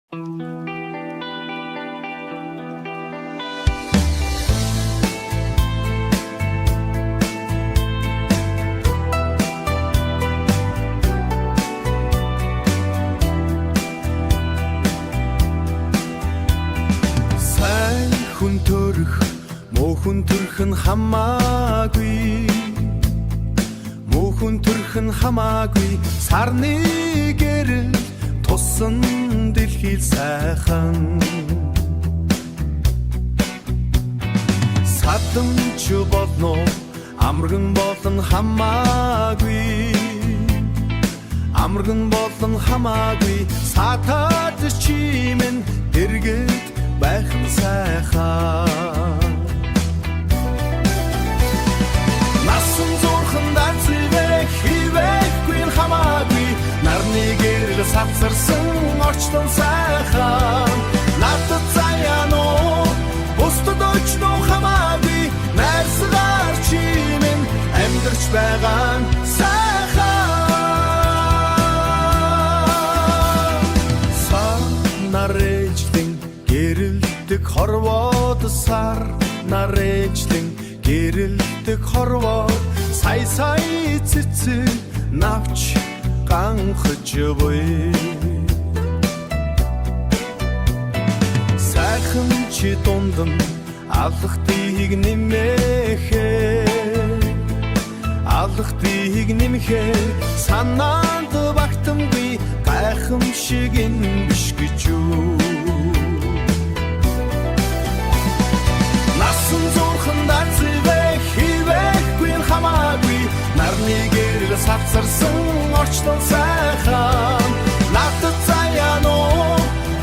Сайн хүн төрөх, муу хүн төрөх нь хамаагүй. Муу хүн төрөх нь хамаагүй. Сарны гэрэл тусан дэлхий сайхан. Садамч болно, амраган болон хамаагүй. Амраган болон хамаагүй. Сатаад чимэн дэргэд байх нь сайхан. Насан зурхан данцвэх хивэхгүй нь хамаагүй. Нарны гэрэл савсарсан орчлон сайхан. Надад заяан уу бусдад очно хамаагүй. Найрсгаар чимэн амьдарч байгаа нь сайхан. Нарээжлэн гэрэлдэг хорвоод сар. Нарээжлэн гэрэлдэг хорвоод сая цэцэн навч ганхаж буй. Сайхан чи дундам алхтыг нэмэхээ санаанд багтамгүй гайхамшиг энэ биш гэж юу. Насан зурхан данцвэх хивэхгүй нь хамаагүй. Нарны гэрэл савсарсан орчлон сайхан. Надад заяан уу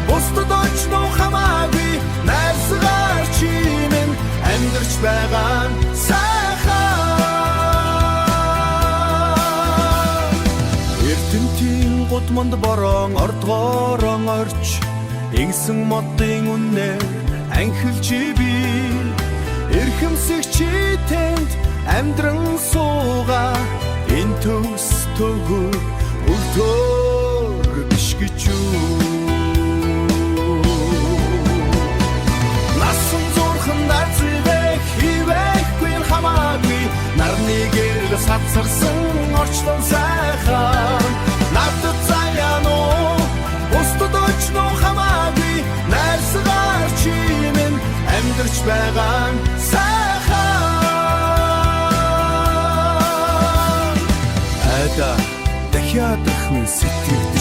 бусдад очно хамаагүй. Найрсгаар чимэн амьдарч байгаа нь сайхан. Эрдэмтийн гудманд борон ордгоорон орч ингэсэн модын үнээр анхилж би. Эрхэмсэгчи тэнд амьдран сууга. Энэ төс төгөөр өлтөөр биш гэж юу. Насан зурхан данцвэх хивэхгүй нь хамаагүй. Нарны гэрэл савсарсан орчлон сайхан. Надад заяан уу бусдад очно хамаагүй. Найрсгаар чимэн амьдарч байгаа нь сайхан. Айда дахиад их минь сэтгэл